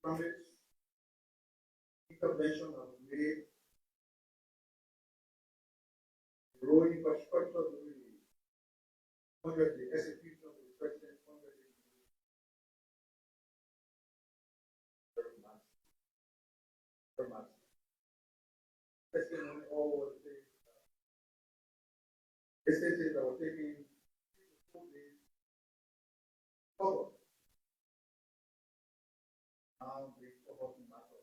promise, intervention that was made, growing infrastructure really under the execution of the president under the very much, very much. Testimony all the things, instances that were taking 4 days, cover. Now they cover the matter.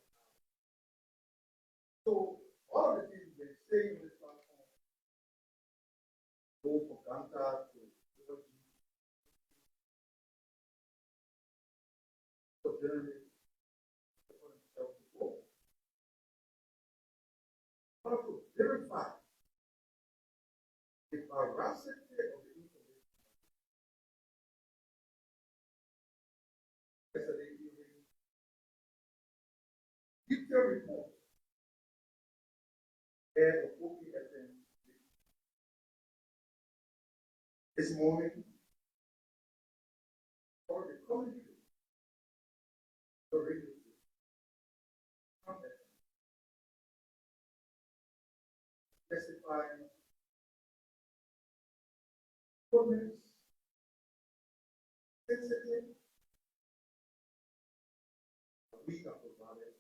So all of the things they say in this platform go for Ganta to journalists for themselves before. Also verify the veracity of the information. Yesterday evening, detailed report of OPFM. This morning, for the community, the radio testifying comments, sensitive, we can provide it.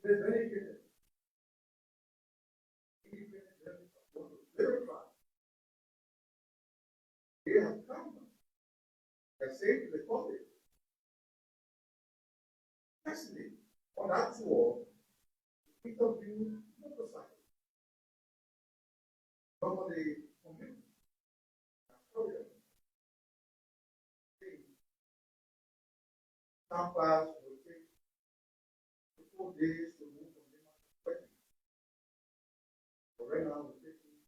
There's many cases. Independent journalists want to verify. They have come and say to the public, actually, on that tour, interview motorcycles. Some of the community campers will take 4 days to move from the market. But right now, we're taking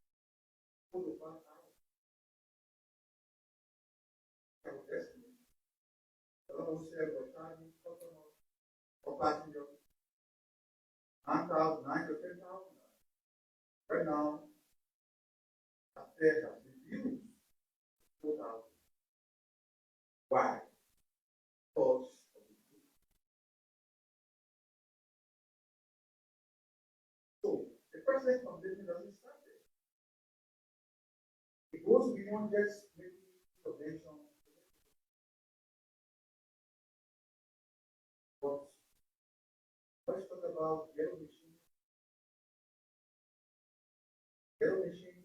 4 to 5 hours. I would estimate. I don't know, say, we're charging customers or passengers 9,000, 9 to 10,000. Right now, that fare has reduced 4,000. Why? Because of the food. So, the present condition doesn't start there. It goes beyond just making intervention. But let's talk about yellow machine. Yellow machine.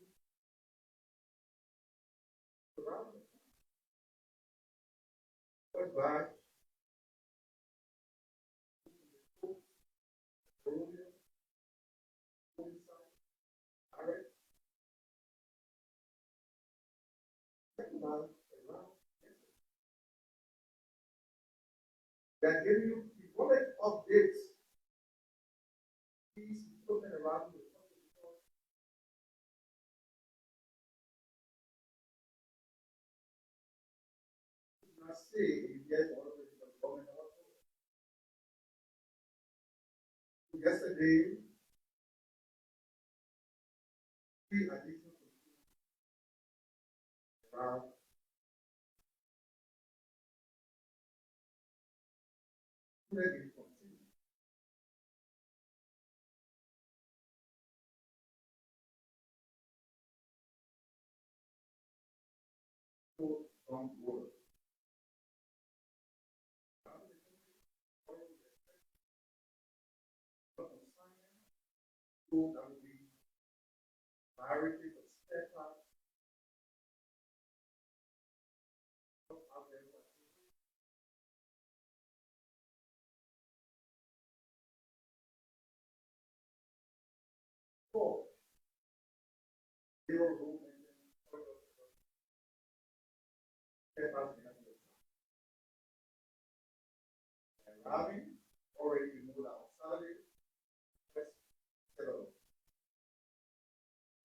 First batch. That give you the moment updates. Please looking around the not say yes all of it is coming out. Yesterday, 3 additional around continue. So don't worry. So that will be priority of spare parts. Out there. Four. Zero room maintenance. Spare parts. And Ravi already removed our salary. Let's settle.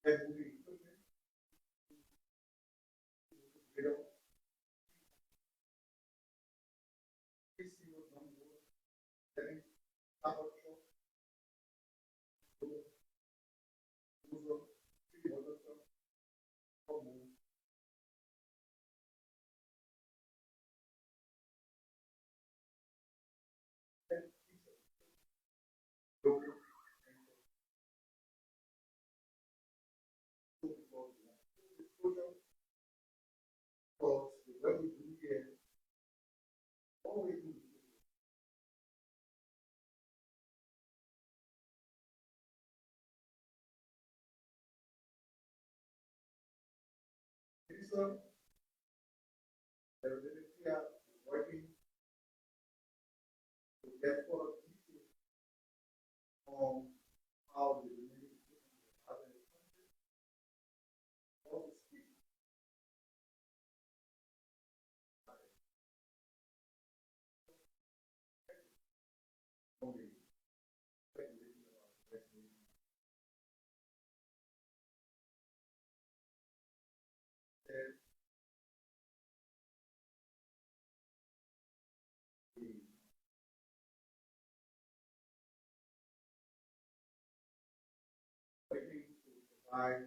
And moving equipment. officer, the Liberia is working to get further details on how the remaining other countries also speak. Only working to provide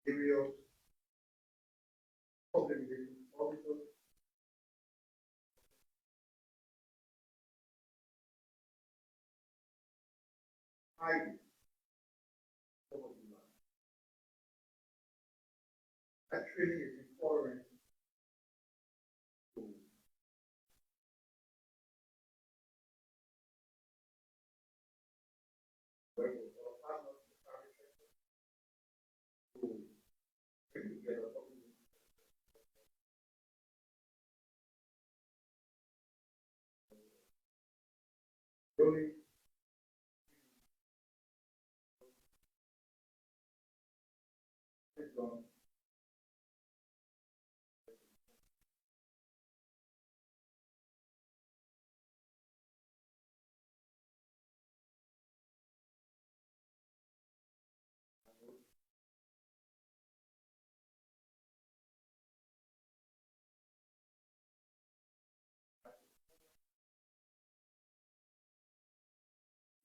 materials, public relations officers, hiding over the line. That training is important to work with our partners in the private sector to bring together public really is on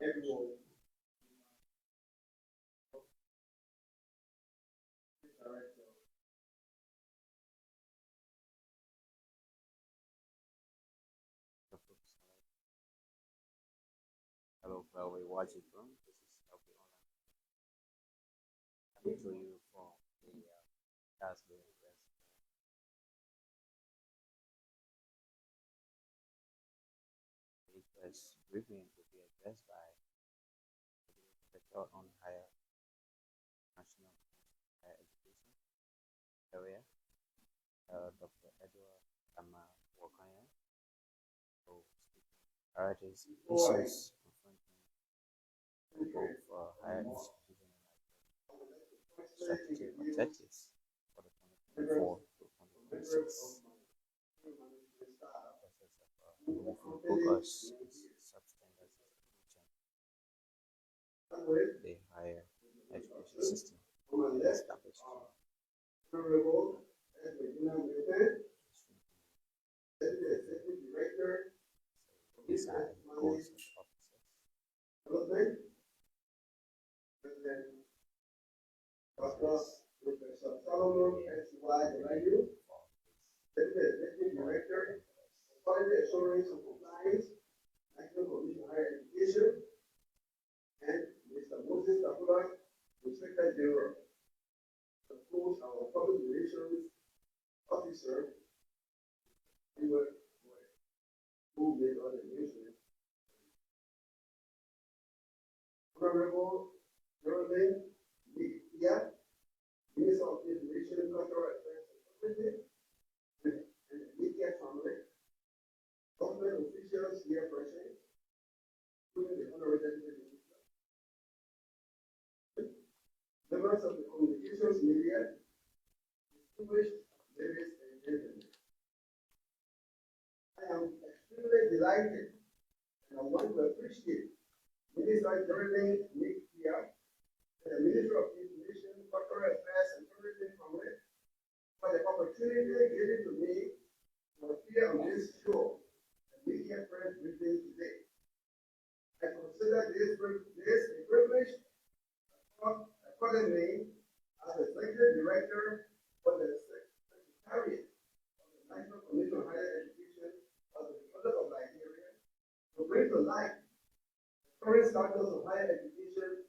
everyone. Hello, where we watch it from. This is LP Online. Coming to you from the task invest. The first briefing to be addressed by the Director on Higher National Higher Education area, Dr. Edward Lamak Wonkeryor, so speaking priorities issues confronting both higher institutions and strategic objectives for the 2024 to 2026 focus is substandard the higher education system established design goals and officers. Professor Solomon S.Y. Director, Quality Assurance and Compliance, National Commission on Higher Education, and Mr. Moses Kapula, Inspector General. Of course, our Public Relations Officer, who made all the announcements. Honorable Geraldine MICAT, Minister of Information, Cultural Affairs and Tourism, and the MICAT family, government officials here present, including the Honorable Deputy Minister, members of the communications media, distinguished ladies and gentlemen. I am extremely delighted and I want to appreciate Minister Geraldine MICAT and the Minister of Information, Cultural Affairs and Tourism family for the opportunity given to me to appear on this show and media press briefing today. I consider this a privilege. Accordingly, as Executive Director for the Secretariat of the National Commission on Higher Education of the Republic of Liberia, to bring to light the current status of higher education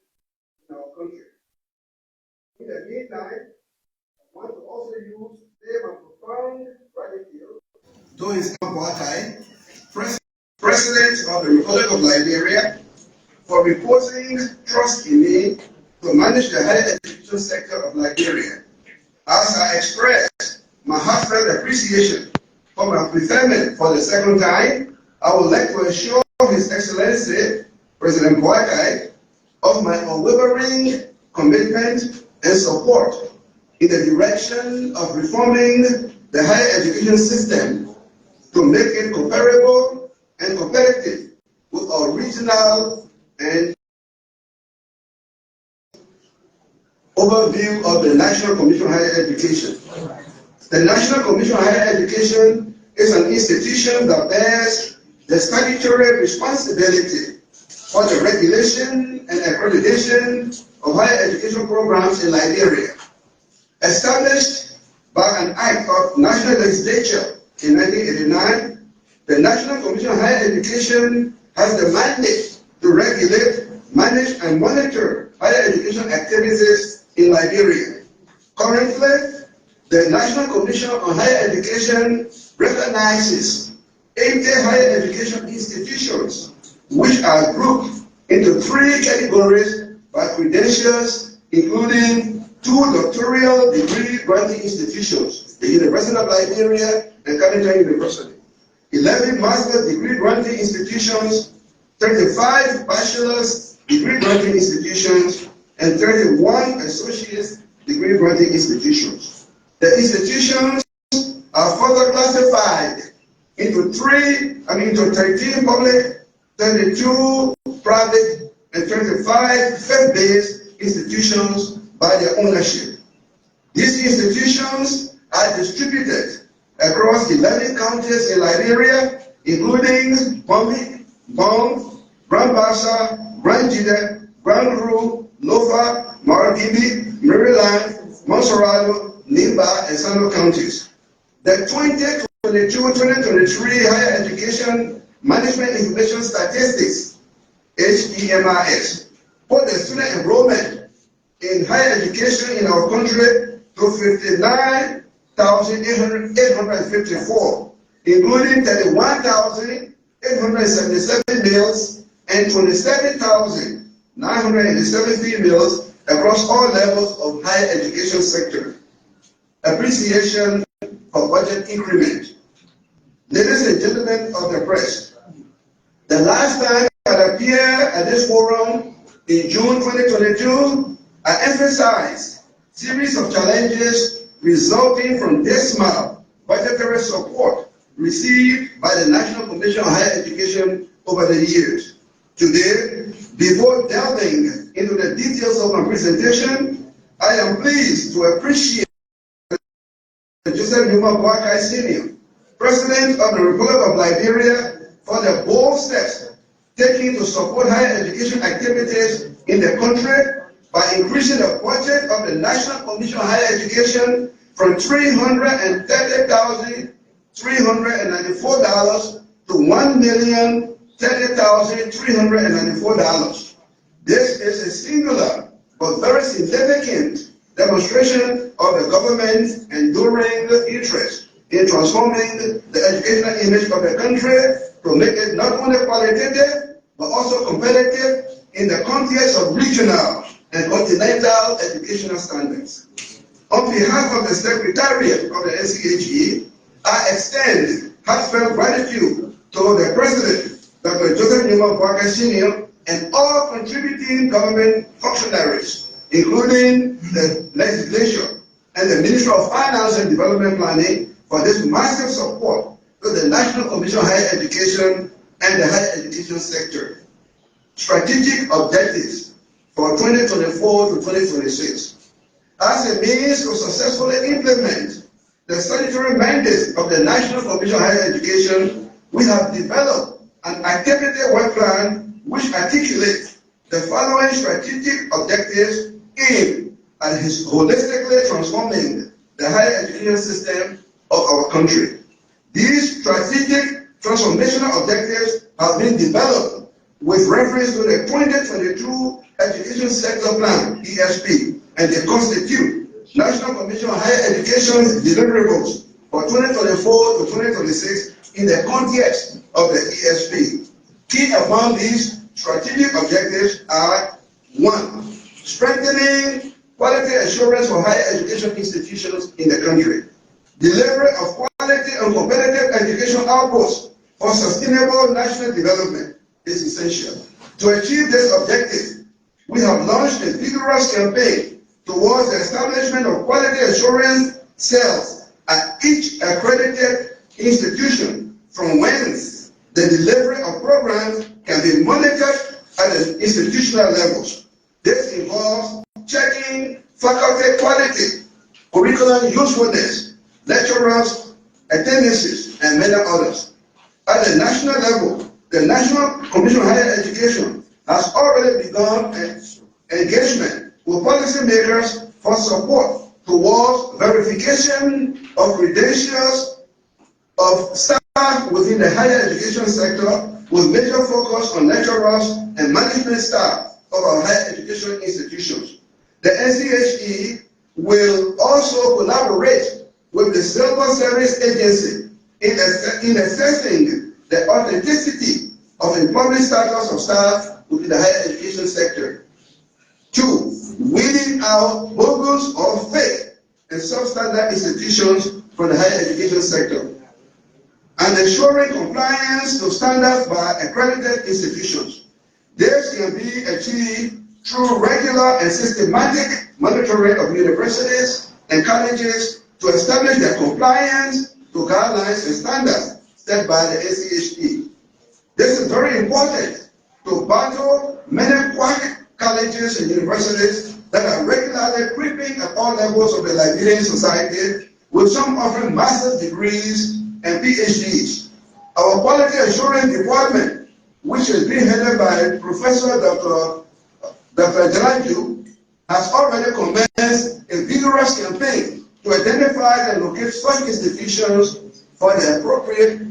in our country. In the meantime, I want to also use my profound gratitude to His Apartheid, President of the Republic of Liberia, for reposing trust in me to manage the higher education sector of Liberia. As I express my heartfelt appreciation for my preferment for the second time, I would like to assure His Excellency, President Boakai, of my unwavering commitment and support in the direction of reforming the higher education system to make it comparable and competitive with our regional and overview of the National Commission on Higher Education. The National Commission on Higher Education is an institution that bears the statutory responsibility for the regulation and accreditation of higher education programs in Liberia. Established by an act of National Legislature in 1989, the National Commission on Higher Education has the mandate to regulate, manage, and monitor higher education activities in Liberia. Currently, the National Commission on Higher Education recognizes 80 higher education institutions, which are grouped into 3 categories by credentials, including 2 doctoral degree granting institutions, the University of Liberia and Carleton University, 11 master's degree granting institutions, 35 bachelor's degree granting institutions, and 31 associate's degree granting institutions. The institutions are further classified into 13 public, 32 private, and 25 faith-based institutions by their ownership. These institutions are distributed across 11 counties in Liberia, including Bombay, Bong, Grand Bassa, Grand Jide, Grand Gru, Nova, Margibi, Maryland, Monserrado, Nimba, and Sano counties. The 2022-2023 Higher Education Management Information Statistics, HEMIS, put the student enrollment in higher education in our country to 59,854, including 31,877 males and 27,987 females across all levels of higher education sector. Appreciation for budget increment. Ladies and gentlemen of the press, the last time I appeared at this forum in June 2022, I emphasized series of challenges resulting from dismal budgetary support received by the National Commission on Higher Education over the years. Today, before delving into the details of my presentation, I am pleased to appreciate Joseph Numa Boakai Sr., President of the Republic of Liberia, for the bold steps taken to support higher education activities in the country by increasing the budget of the National Commission on Higher Education from $330,394 to $1,030,394. This is a singular but very significant demonstration of the government's enduring interest in transforming the educational image of the country to make it not only qualitative but also competitive in the context of regional and continental educational standards. On behalf of the Secretariat of the NCHE, I extend heartfelt gratitude to the President, Dr. Joseph Numa Boakai Sr., and all contributing government functionaries, including the legislature and the Ministry of Finance and Development Planning, for this massive support to the National Commission on Higher Education and the higher education sector. Strategic objectives for 2024 to 2026. As a means to successfully implement the statutory mandate of the National Commission on Higher Education, we have developed an activity work plan which articulates the following strategic objectives aimed at holistically transforming the higher education system of our country. These strategic transformational objectives have been developed with reference to the 2022 Education Sector Plan, ESP, and they constitute National Commission on Higher Education's deliverables for 2024 to 2026 in the context of the ESP. Key among these strategic objectives are: 1. Strengthening quality assurance for higher education institutions in the country. Delivery of quality and competitive education outputs for sustainable national development is essential. To achieve this objective, we have launched a vigorous campaign towards the establishment of quality assurance cells at each accredited institution, from whence the delivery of programs can be monitored at the institutional levels. This involves checking faculty quality, curriculum usefulness, lecturers' attendances, and many others. At the national level, the National Commission on Higher Education has already begun engagement with policymakers for support towards verification of credentials of staff within the higher education sector, with major focus on lecturers and management staff of our higher education institutions. The NCHE will also collaborate with the Civil Service Agency in assessing the authenticity of employment status of staff within the higher education sector. 2. Weeding out bogus or fake and substandard institutions from the higher education sector, and ensuring compliance to standards by accredited institutions. This can be achieved through regular and systematic monitoring of universities and colleges to establish their compliance to guidelines and standards set by the NCHE. This is very important to battle many quack colleges and universities that are regularly creeping at all levels of the Liberian society, with some offering master's degrees and PhDs. Our Quality Assurance Department, which is being headed by Professor Dr. Jaraju, has already commenced a vigorous campaign to identify and locate such institutions for the appropriate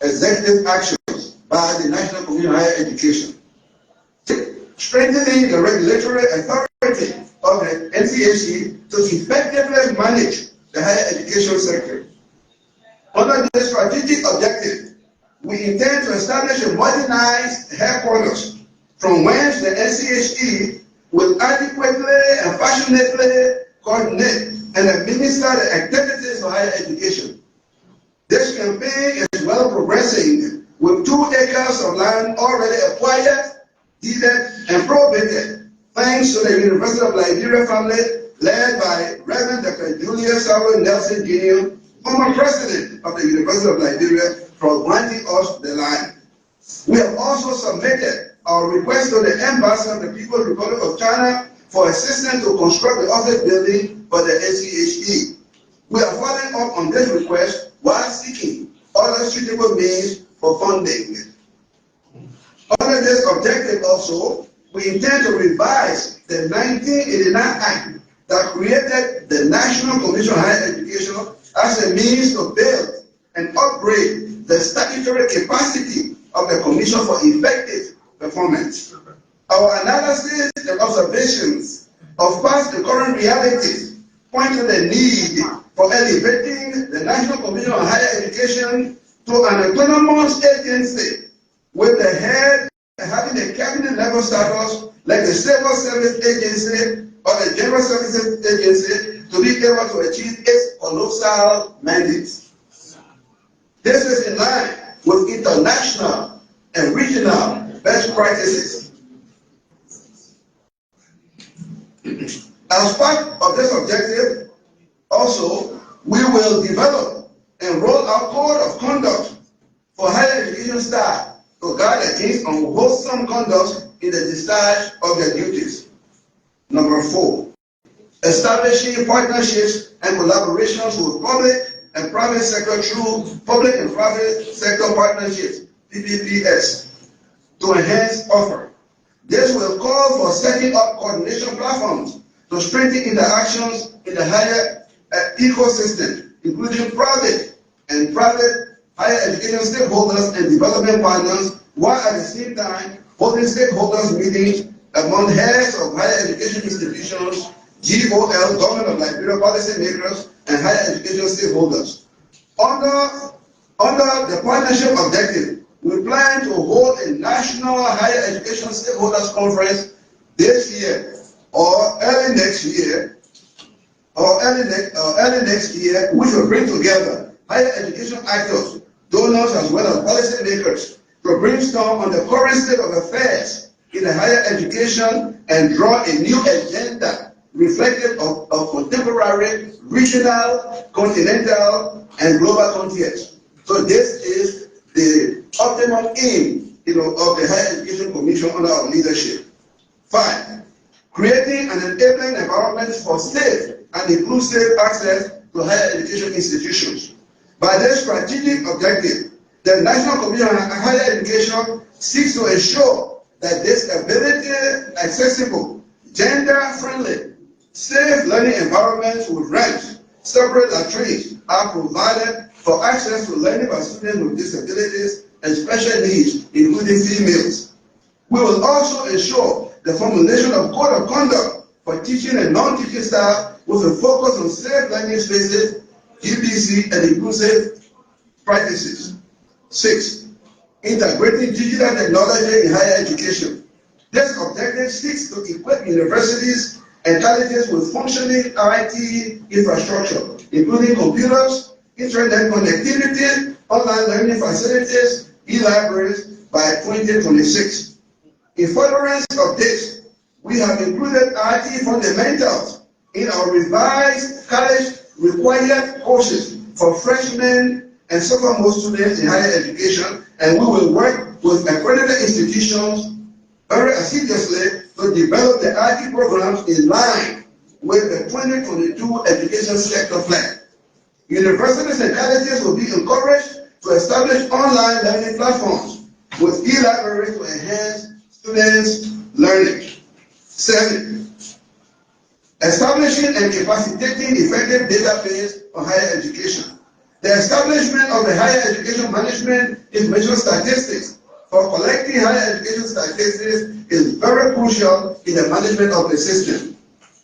executive actions by the National Commission on Higher Education. Strengthening the regulatory authority of the NCHE to effectively manage the higher education sector. Under this strategic objective, we intend to establish a modernized headquarters from whence the NCHE will adequately and passionately coordinate and administer the activities of higher education. This campaign is well progressing, with 2 acres of land already acquired, deeded, and probated, thanks to the University of Liberia family led by Reverend Dr. Julius Samuel Nelson Jr., former president of the University of Liberia, for granting us the land. We have also submitted our request to the Embassy of the People's Republic of China for assistance to construct the office building for the NCHE. We are following up on this request while seeking other suitable means for funding. Under this objective also, we intend to revise the 1989 Act that created the National Commission on Higher Education as a means to build and upgrade the statutory capacity of the Commission for effective performance. Our analysis and observations of past and current realities point to the need for elevating the National Commission on Higher Education to an autonomous agency with the head having a cabinet level status like the Civil Service Agency or the General Services Agency to be able to achieve its colossal mandates. This is in line with international and regional best practices. As part of this objective, also, we will develop and roll out code of conduct for higher education staff to guard against unwholesome conduct in the discharge of their duties. Number 4, establishing partnerships and collaborations with public and private sector through public and private sector partnerships, PPPs, to enhance offer. This will call for setting up coordination platforms to strengthen interactions in the higher ecosystem, including private higher education stakeholders and development partners, while at the same time holding stakeholders meetings among heads of higher education institutions, GOL, Government of Liberia policymakers, and higher education stakeholders. Under the partnership objective, we plan to hold a national higher education stakeholders conference this year or early next year, which will bring together higher education actors, donors, as well as policymakers to brainstorm on the current state of affairs in higher education and draw a new agenda reflective of contemporary, regional, continental, and global context. So this is the optimum aim, of the Higher Education Commission under our leadership. 5, creating an enabling environment for safe and inclusive access to higher education institutions. By this strategic objective, the National Commission on Higher Education seeks to ensure that this ability, accessible, gender-friendly, safe learning environments with ramps, separate latrines are provided for access to learning by students with disabilities and special needs, including females. We will also ensure the formulation of code of conduct for teaching and non-teaching staff with a focus on safe learning spaces, GPC, and inclusive practices. 6, integrating digital technology in higher education. This objective seeks to equip universities and colleges with functioning IT infrastructure, including computers, internet connectivity, online learning facilities, e-libraries by 2026. In furtherance of this, we have included IT fundamentals in our revised college required courses for freshmen and sophomore students in higher education, and we will work with accredited institutions very assiduously to develop the IT programs in line with the 2022 education sector plan. Universities and colleges will be encouraged to establish online learning platforms with e-libraries to enhance students' learning. 7, establishing and capacitating effective database on higher education. The establishment of the Higher Education Management Information Statistics for collecting higher education statistics is very crucial in the management of the system.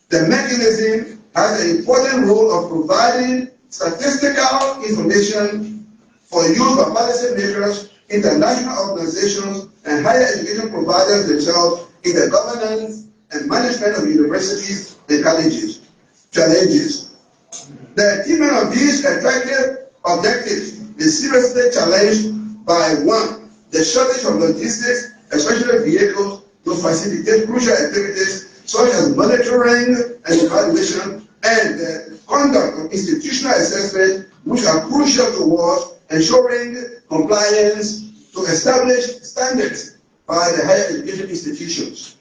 The mechanism has an important role of providing statistical information for use by policymakers, international organizations, and higher education providers themselves in the governance and management of universities and colleges. Challenges. The achievement of these attractive objectives is seriously challenged by 1, the shortage of logistics, especially vehicles, to facilitate crucial activities such as monitoring and evaluation and the conduct of institutional assessment, which are crucial towards ensuring compliance to established standards by the higher education institutions.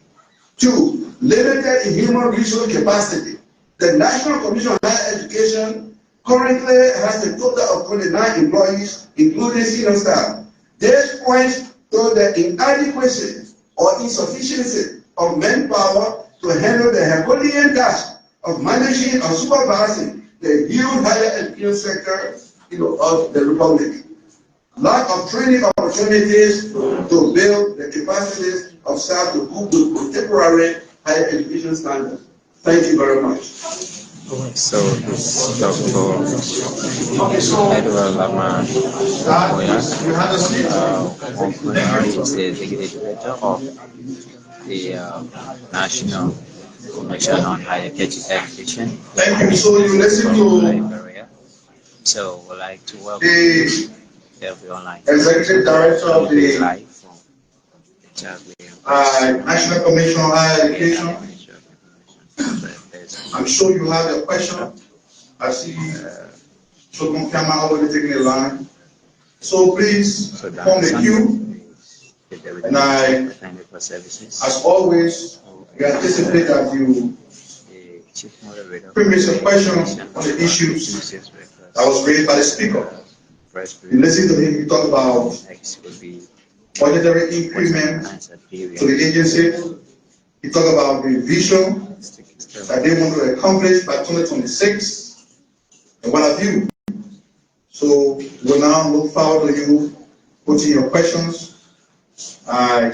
2, limited in human resource capacity. The National Commission on Higher Education currently has a total of 29 employees, including senior staff. This points to the inadequacy or insufficiency of manpower to handle the Herculean task of managing or supervising the huge higher education sector of the Republic. Lack of training opportunities to build the capacities of staff to cope with contemporary higher education standards. Thank you very much. So it's Dr. Edward Lamak, Wonkeryor is the Executive Director of the National Commission on Higher Education. Thank you. So you listen to Liberia. So we'd like to welcome everyone, Executive Director of the National Commission on Higher Education. I'm sure you have a question. I see Shogun Kama already taking a line. So please form the queue. And as always, we anticipate that you bring some questions on the issues that was raised by the speaker. You listen to him, you talk about budgetary increment to the agency. You talk about the vision that they want to accomplish by 2026 and what have you. So we'll now look forward to you putting your questions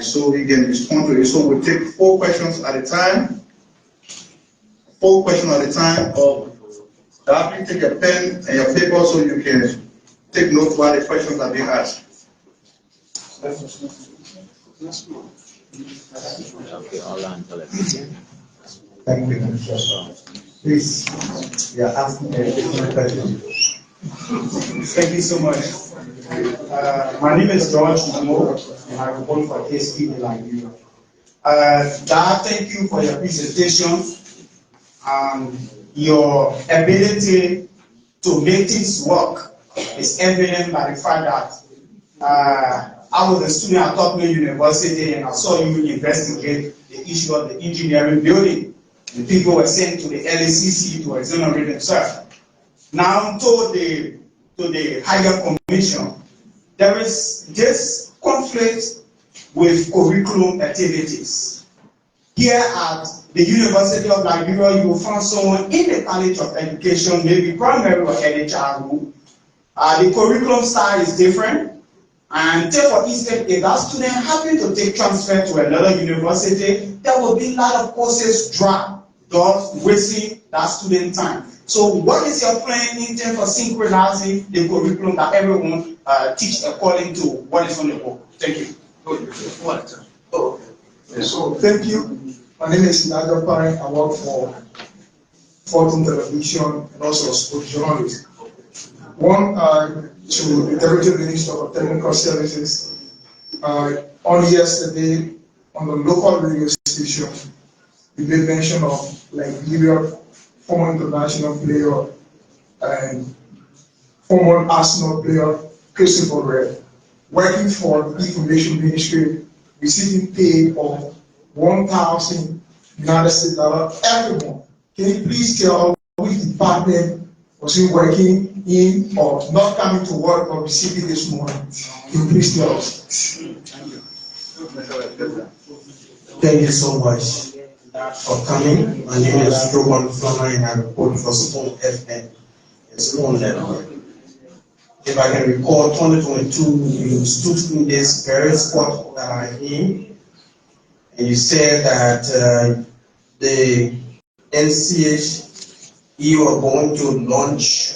so we can respond to it. So we'll take 4 questions at a time. 4 questions at a time. Or please take a pen and your paper so you can take notes while the questions are being asked. Okay, all on television. Thank you, Minister. Please, we are asking a different question. Thank you so much. My name is George Momo, and I report for KSP in Liberia. Dad, thank you for your presentation and your ability to make things work is evident by the fact that I was a student at Tokyo University and I saw you investigate the issue of the engineering building. And people were sent to the LACC to exonerate themselves. Now to the higher commission, there is this conflict with curriculum activities. Here at the University of Liberia, you will find someone in the College of Education, maybe primary or early childhood. The curriculum style is different. And take for instance, if that student happen to take transfer to another university, there will be a lot of courses dropped, thus wasting that student time. So what is your plan in terms of synchronizing the curriculum that everyone teach according to what is on the book? Thank you. So thank you. My name is Nadia Pai. I work for Fortune Television and also a sports journalist. One, to the Deputy Minister of Technical Services, on yesterday on the local radio station, we made mention of Liberia, former international player and former Arsenal player, Christopher Red, working for the Information Ministry, receiving pay of $1,000 United States every month. Can you please tell which department was he working in or not coming to work or receiving this morning? Can you please tell us? Thank you so much for coming. My name is Roman Flana and I report for Spoon FM and Spoon Network. If I can recall, 2022, you stood in this very spot that I'm in, and you said that the NCH, you are going to launch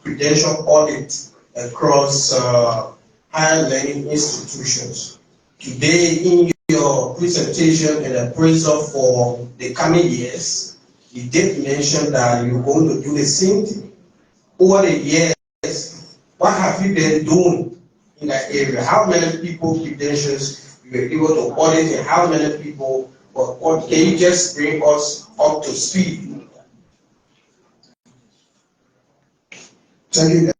credential audit across higher learning institutions. Today, in your presentation and appraisal for the coming years, you did mention that you're going to do the same thing. Over the years, what have you been doing in that area? How many people credentials you were able to audit and how many people, or can you just bring us up to speed? Thank you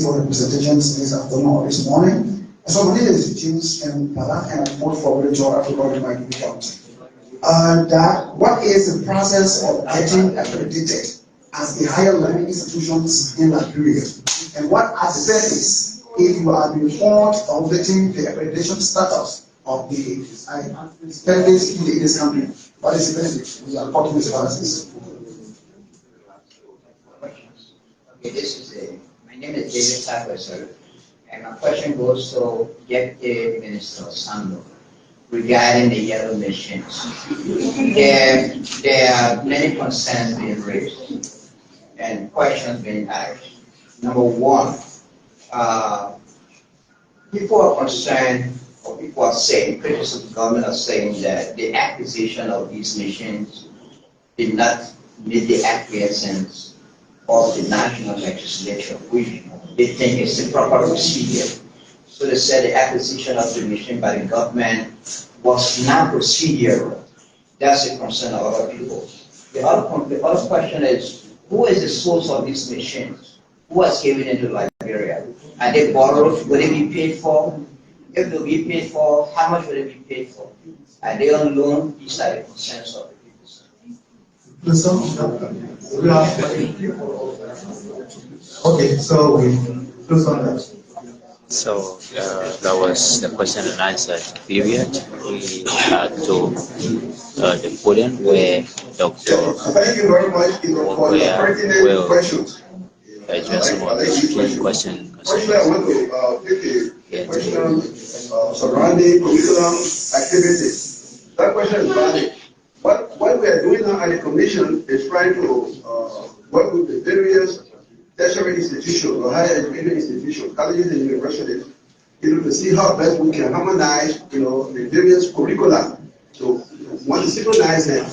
for the presentations this afternoon or this morning. So my name is James M. Pala and I'm board for Wonkeryor Africa in my county. What is the process of getting accredited as a higher learning institutions in Liberia? And what are the benefits if you are informed of getting the accreditation status of the benefits in this country? What is the benefit? We are talking about this. Okay, my name is David Tucker, sir. And my question goes to Deputy Minister Sando regarding the yellow machines. There are many concerns being raised and questions being asked. Number one, people are concerned, or people are saying, critics of the government are saying that the acquisition of these machines did not meet the acquiescence of the national legislature, which they think is the proper procedure. So they said the acquisition of the machine by the government was not procedural. That's a concern of other people. The other question is, who is the source of these machines? Who has given it to Liberia? Are they borrowed? Will they be paid for? If they'll be paid for, how much will they be paid for? Are they on loan? These are the concerns of the people. Okay, so we close on that. So that was the question and answer period. We had to the podium where Dr. Thank you very much for your pertinent questions. Address some of the questions. Firstly, I want to take a question surrounding curriculum activities. That question is valid. What we are doing now at the commission is trying to work with the various tertiary institutions or higher education institutions, colleges and universities, to see how best we can harmonize, the various curricula. So we want to synchronize them.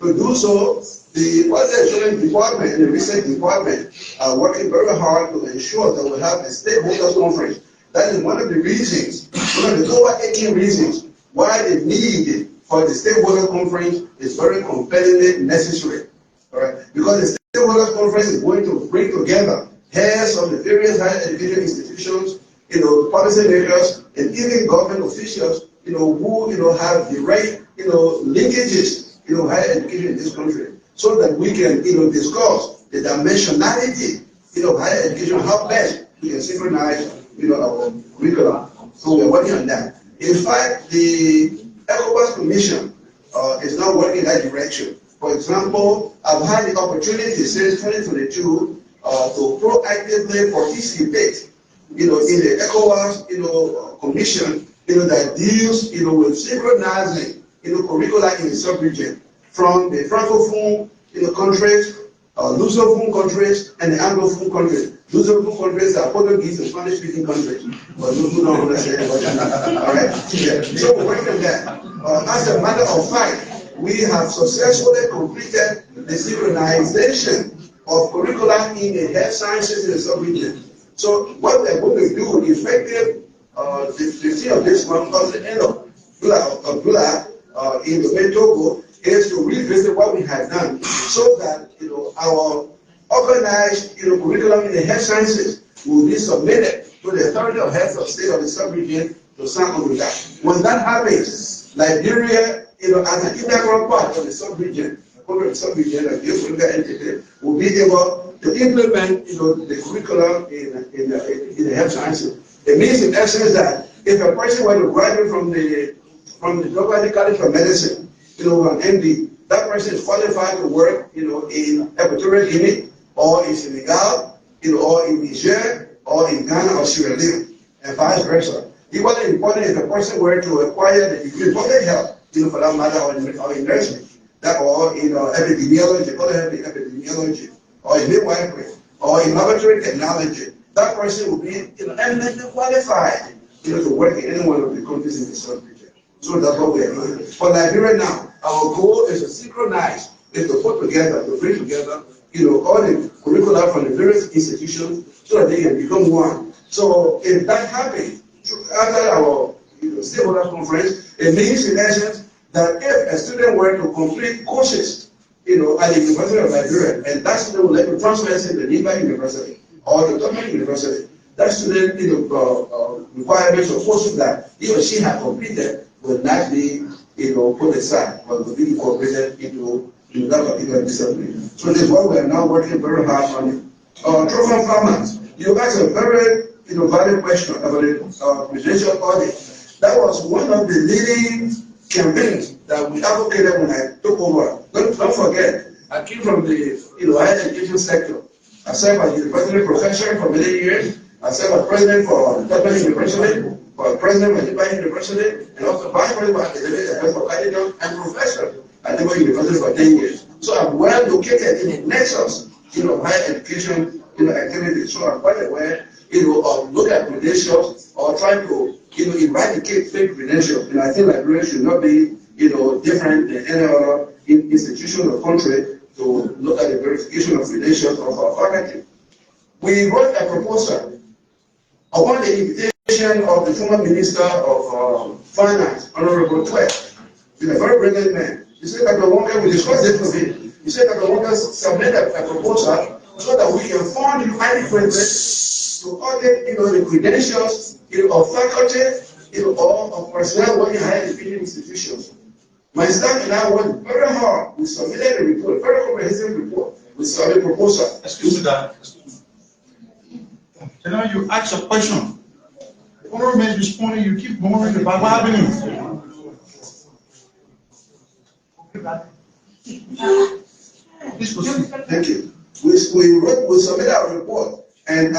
To do so, the Quality Assurance Department and the Research Department are working very hard to ensure that we have a stakeholders conference. That is one of the reasons, one of the overarching reasons why the need for the stakeholder conference is very compellingly necessary. All right? Because the stakeholder conference is going to bring together heads of the various higher education institutions, policymakers, and even government officials, who have the right, linkages, higher education in this country, so that we can, discuss the dimensionality, higher education, how best we can synchronize, our curriculum. So we're working on that. In fact, the ECOWAS Commission is now working in that direction. For example, I've had the opportunity since 2022 to proactively participate, in the ECOWAS, commission, that deals, with synchronizing, curricula in the sub-region from the Francophone, countries, Lusophone countries, and the Anglophone countries. Lusophone countries are Portuguese and Spanish-speaking countries, but those who don't understand it. All right? Yeah. So we're working on that. As a matter of fact, we have successfully completed the synchronization of curricula in the health sciences in the sub-region. So what we're going to do, effective the 15th of this month, or the end of July, in the Togo, is to revisit what we have done, so that our organized curriculum in the health sciences will be submitted to the Authority of Health of State of the sub-region to sign on with that. When that happens, Liberia, as an integral part of the sub-region, like the geopolitical entity, will be able to implement the curriculum in the health sciences. It means in essence that if a person were to graduate from the Global College of Medicine, an MD, that person is qualified to work, in Equatorial Guinea, or in Senegal, or in Niger, or in Ghana or Sierra Leone, and vice versa. Equally important if a person were to acquire the degree in public health, for that matter, or in nursing, or in epidemiology, epidemiology, or in midwifery, or in laboratory technology, that person will be eminently qualified to work in any one of the countries in the sub-region. So that's what we are doing. For Liberia now, our goal is to synchronize, is to put together, to bring together, all the curricula from the various institutions so that they can become one. So if that happens, after our stakeholder conference, it means in essence that if a student were to complete courses, at the University of Liberia, and that student would like to transfer to the nearby university or the government university, that student requirements or courses that he or she has completed will not be put aside, but will be incorporated into that particular discipline. So this is what we are now working very hard on. Trophy farmers, you asked a very valid question about the presidential audit. That was one of the leading campaigns that we advocated when I took over. Don't forget, I came from the higher education sector. I served as university professor for many years. I served as president for Tottenham University, for president of Liberia University, and also vice president of academic affairs for Cardigan, and professor at Liberia University for 10 years. So I'm well located in the nexus, higher education, activities. So I'm quite aware, of look at credentials or try to, eradicate fake credentials. And I think Liberia should not be, different than any other institution or country to look at the verification of credentials of our faculty. We wrote a proposal upon the invitation of the former Minister of Finance, Honorable Twet. He's a very brilliant man. He said that we discussed this with him. He said that the Wonker submitted a proposal so that we can fund you adequately to audit, the credentials, of faculty, or of personnel working in higher education institutions. My staff and I worked very hard. We submitted a report, a very comprehensive report. We submitted a proposal. Excuse me, that. Now you ask a question. The government is responding, you keep moving about what happening. Please proceed. Thank you. We submitted our report, and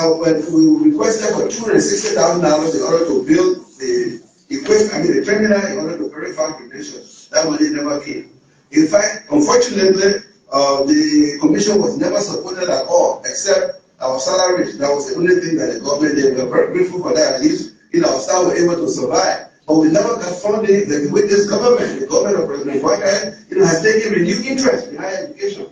we requested for $260,000 in order to build the equipment, the terminal, in order to verify credentials. That money never came. In fact, unfortunately, the commission was never supported at all, except our salaries. That was the only thing that the government did. We are very grateful for that. At least, staff were able to survive. But we never got funding with this government. The government of President Wonkeryor, has taken a new interest in higher education.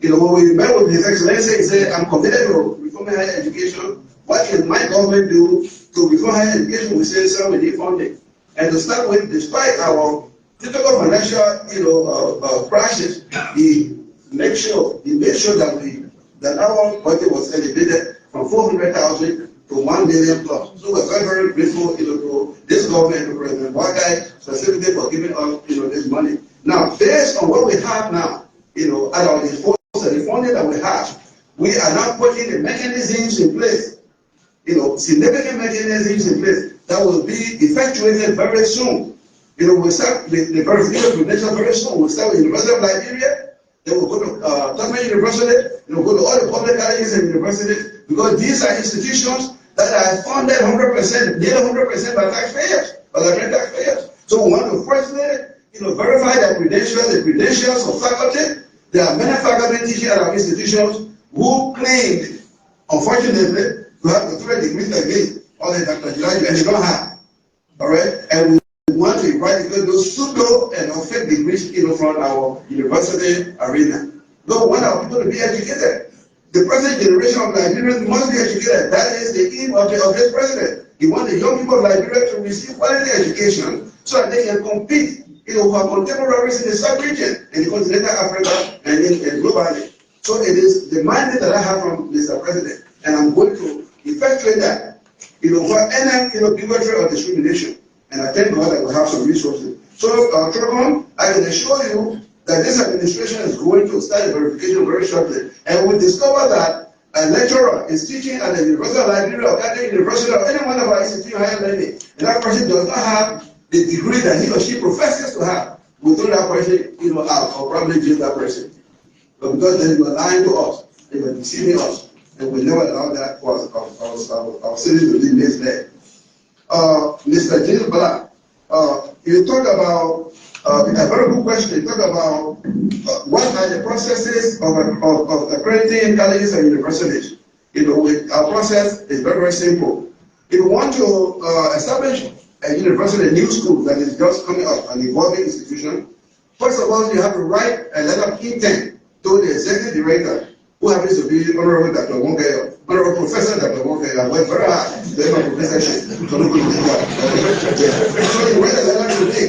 When we met with His Excellency, he said, I'm committed to reforming higher education. What can my government do to reform higher education? We say, sir, we need funding. And to start with, despite our difficult financial, crisis, he made sure that our budget was elevated from 400,000 to 1 million plus. So we're very, very grateful, to this government, to President Wonkeryor, specifically for giving us, this money. Now, based on what we have now, at our disposal, the funding that we have, we are now putting the mechanisms in place, significant mechanisms in place that will be effectuated very soon. We'll start the verification of credentials very soon. We'll start with University of Liberia, then we'll go to Tubman University, then we'll go to all the public colleges and universities, because these are institutions that are funded 100%, nearly 100% by taxpayers, by the taxpayers. So we want to firstly, verify the credentials of faculty. There are many faculty teaching at our institutions who claimed, unfortunately, to have the 3 degrees again, or the Dr. Jilaju, and they don't have. All right? And we want to invite those pseudo and fake degrees, from our university arena. No, we want our people to be educated. The present generation of Nigerians must be educated. That is the aim of this president. He wants the young people of Liberia to receive quality education so that they can compete, with our contemporaries in the sub-region, in the continental Africa, and globally. So it is the mandate that I have from Mr. President, and I'm going to effectuate that, for any, bigotry or discrimination. And I thank God that we have some resources. So, Trocon, I can assure you that this administration is going to start a verification very shortly. And we discover that a lecturer is teaching at the University of Liberia or Catholic University or any one of our institutions higher learning, and that person does not have the degree that he or she professes to have. We throw that person, out, or probably jail that person. But because then you are lying to us, they were deceiving us, and we never allow that for our citizens to be misled. Mr. James Black, you talk about a very good question. You talk about what are the processes of accrediting colleges and universities. Our process is very, very simple. If you want to establish a university, a new school that is just coming up, an evolving institution, first of all, you have to write a letter of intent to the executive director, who happens to be Honorable Dr. Wonkeryor, Honorable Professor Dr. Wonkeryor. I worked very hard to get my professorship. So you write a letter to me,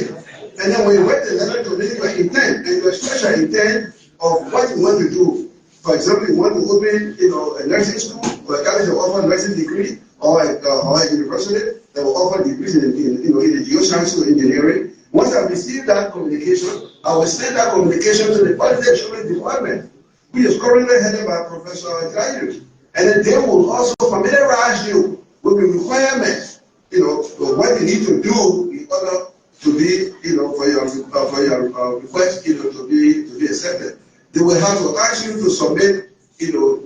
and then when you write the letter to me, your intent and your special intent of what you want to do. For example, you want to open, a nursing school or a college that offers a nursing degree, or a university that will offer degrees in the geoscience or engineering. Once I receive that communication, I will send that communication to the quality assurance department, which is currently headed by Professor Jilaju. And then they will also familiarize you with the requirements, of what you need to do in order to be, for your request, to be accepted. They will have to ask you to submit,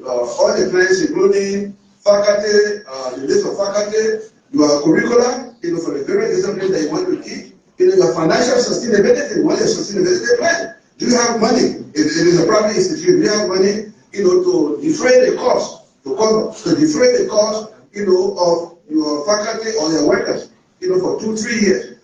all the plans, including faculty, the list of faculty, your curricula, for the various disciplines that you want to teach, your financial sustainability. You want a sustainability plan. Do you have money? If it is a private institute, do you have money, to defray the cost, to defray the cost, of your faculty or your workers, for 2-3 years.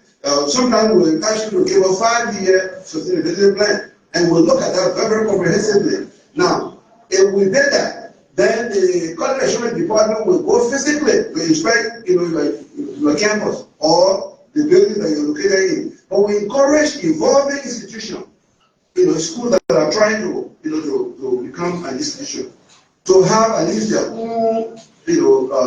Sometimes we'll ask you to give a 5-year sustainability plan, and we'll look at that very, very comprehensively. Now, if we did that, then the quality assurance department will go physically to inspect, your campus or the building that you're located in. But we encourage evolving institutions, schools that are trying to, to become an institution, to have at least their own,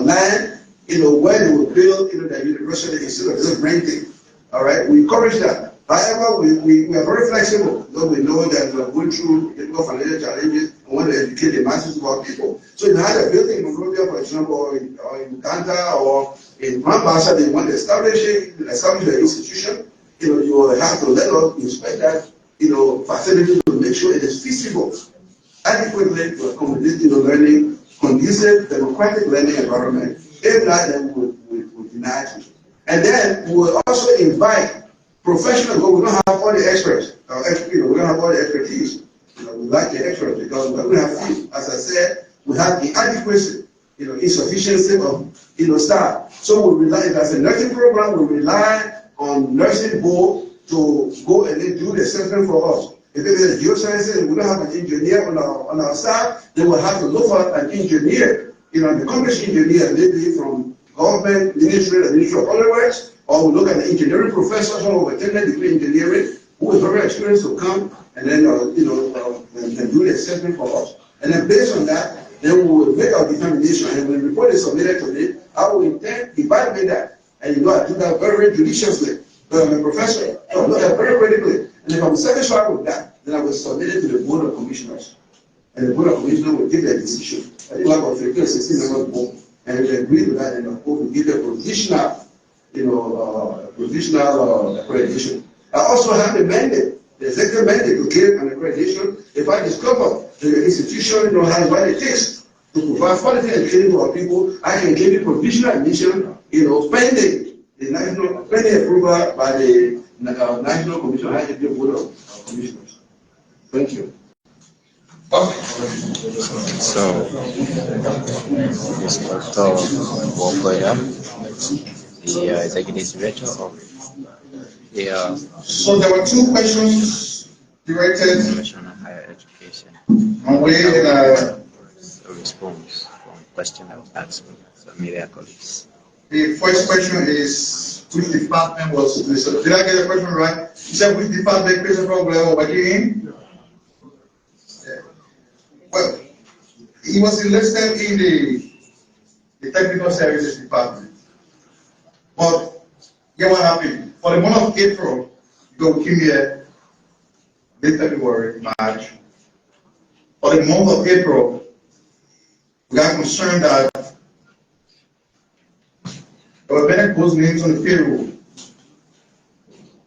land, where they will build, the university instead of just renting. All right, we encourage that. However, we are very flexible, though we know that we are going through difficult financial challenges and want to educate the masses of our people. So if you had a building in Monrovia, for example, or in Uganda, or in Mombasa, they want to establish an institution, you will have to let us inspect that, facility to make sure it is feasible adequately to accommodate, learning, conducive, democratic learning environment. If not, then we deny it. And then we will also invite professionals, but we don't have all the experts. We don't have all the expertise. We like the experts because we don't have few. As I said, we have inadequacy, insufficiency of staff. So we rely, as a nursing program, we rely on nursing board to go and then do the assessment for us. If it is geosciences and we don't have an engineer on our staff, then we'll have to look for an engineer, an accomplished engineer, maybe from government, ministry of public works, or we look at the engineering professor, someone with a 10th-degree engineering, who is very experienced to come and then, and do the assessment for us. And then based on that, then we will make our determination, and when the report is submitted to me, I will intend, evaluate that. And I do that very, very judiciously. I'm a professor, so I look at very critically. And if I'm satisfied with that, then I will submit it to the Board of Commissioners. And the Board of Commissioners will give their decision. I think about 15 or 16 members board. And if they agree with that, then the board will give a provisional, accreditation. I also have a mandate, the executive mandate to give an accreditation if I discover the institution has what it takes to provide quality education to our people. I can give it provisional admission, pending approval by the National Commission on Higher Education Board of Commissioners. Thank you. So, Dr. Wonkeryor, the Executive Director of the So there were two questions directed Commission on Higher Education. on way A response from question that was asked me, so media colleagues. the first question is which department was this? So did I get the question right? You said which department Christopher Blair was in? Yeah. Well, he was enlisted in the technical services department. But get what happened? For the month of April, we came here late February, March. For the month of April, we got concerned that there were many post names on the payroll.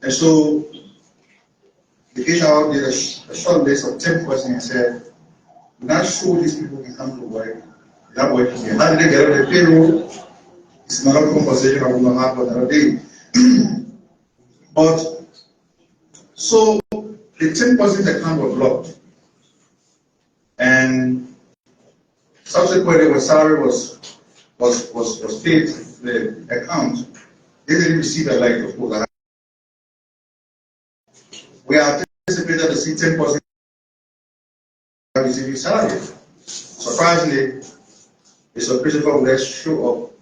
And so the HR did a short list of 10 persons and said, we're not sure these people can come to work. They're not working here. How did they get on the payroll? It's another conversation I will not have another day. But so the 10% account was blocked. And subsequently when salary was paid the account, they didn't receive a letter, of course. We anticipated to see 10% receiving salary. Surprisingly, the supervisor would show up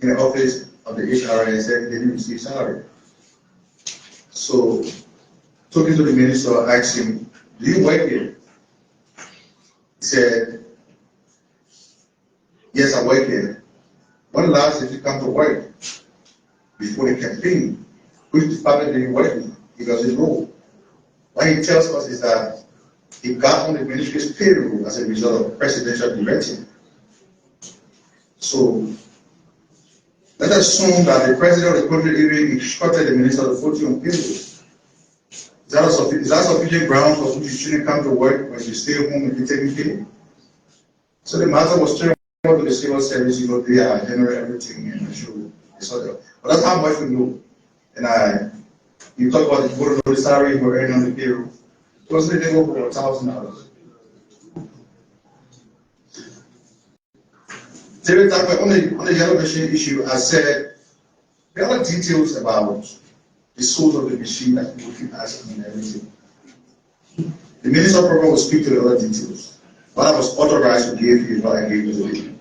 in the office of the HR and said they didn't receive salary. So, talking to the minister, I asked him, do you work here? He said, yes, I work here. When last did you come to work? Before the campaign. Which department did you work in? He doesn't know. What he tells us is that he got on the ministry's payroll as a result of presidential directive. So, let us assume that the president of the country even instructed the minister to put you on payroll. Is that sufficient ground for which you shouldn't come to work when you stay home and be taking pay? So the matter was turned over to the civil service, they are generate everything and show disorder. But that's how much we know. And you talk about the salary we're earning on the payroll. It was a little over $1,000. On the yellow machine issue, I said there are details about the source of the machine that people keep asking and everything. The minister program will speak to the other details. What I was authorized to give you is what I gave you today.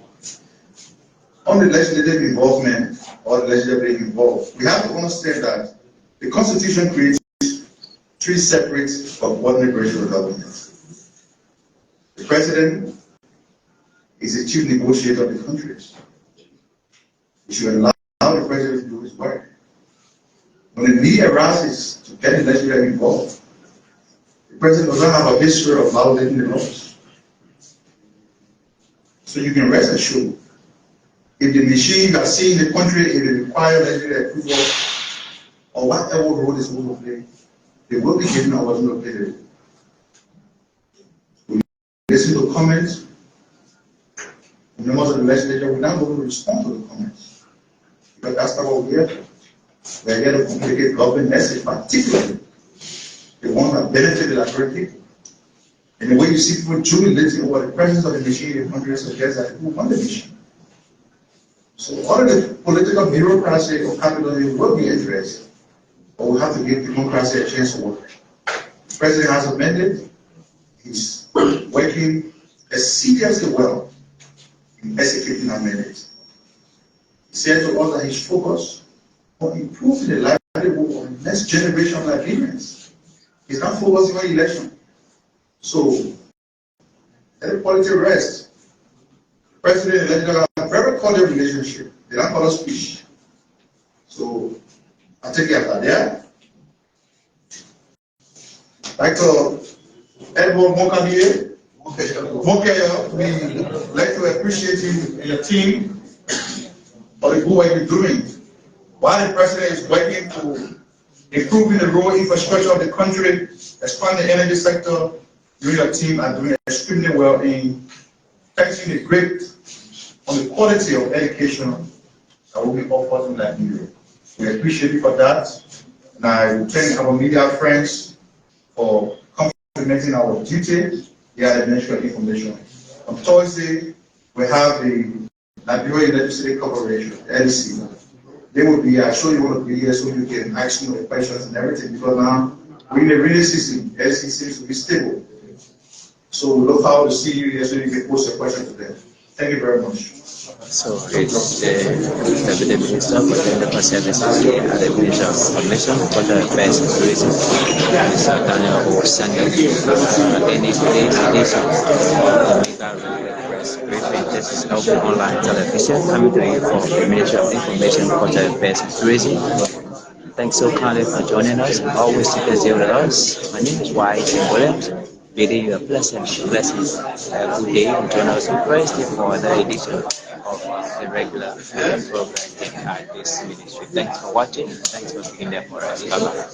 On the legislative involvement or the legislatively involved, we have to understand that the Constitution creates three separate but coordinate branches of government. The president is the chief negotiator of the countries. We should allow the president to do his work. When the need arises to get the legislature involved, the president does not have a history of violating the laws. So you can rest assured, if the machine you are seeing in the country, if it requires legislative approval, or whatever role is going to play, they will be given an original period. We listen to comments. Members of the legislature will not be able to respond to the comments. Because that's not what we're here. We're here to communicate government message, particularly the ones that benefit the African people. And the way you see people jubilating over the presence of the machine in the country suggests that people want the machine. So all of the political bureaucracy of capitalism will be addressed, but we have to give democracy a chance to work. The president has a mandate. He's working seriously well in executing that mandate. He said to us that he's focused on improving the livelihood of the next generation of Liberians. He's not focusing on election. So let the politics rest. President and legislature have a very cordial relationship. They don't call us fish. So I take it after there. Dr. Edward Wonkeryor, we like to appreciate you and your team for the good work you're doing. While the president is working to improving the road infrastructure of the country, expand the energy sector, you and your team are doing extremely well in touching the great on the quality of education that will be offered in Liberia. We appreciate you for that, and I thank our media friends for complementing our duty. They are the Ministry of Information. On Thursday, we have the Liberia Electricity Corporation, LEC. They will be, I'm sure you will be here so you can ask me the questions and everything, because now we're in the rainy season. LEC seems to be stable. So we look forward to see you here so you can post a question to them. Thank you very much. So it's the Minister for Technical Services at the Ministry of Information for the Affairs and Tourism, Mr. Daniel Osanga. In today's edition of the MICAT Press Briefing, this is open online television coming to you from the Ministry of Information for the Affairs and Tourism. Thanks so kindly for joining us. Always keep it with us. My name is Wise and Williams. Bidding you a blessing, blessings. Have a good day and join us on Thursday for another edition of the regular program at this ministry. Thanks for watching. Thanks for being there for us. Bye-bye.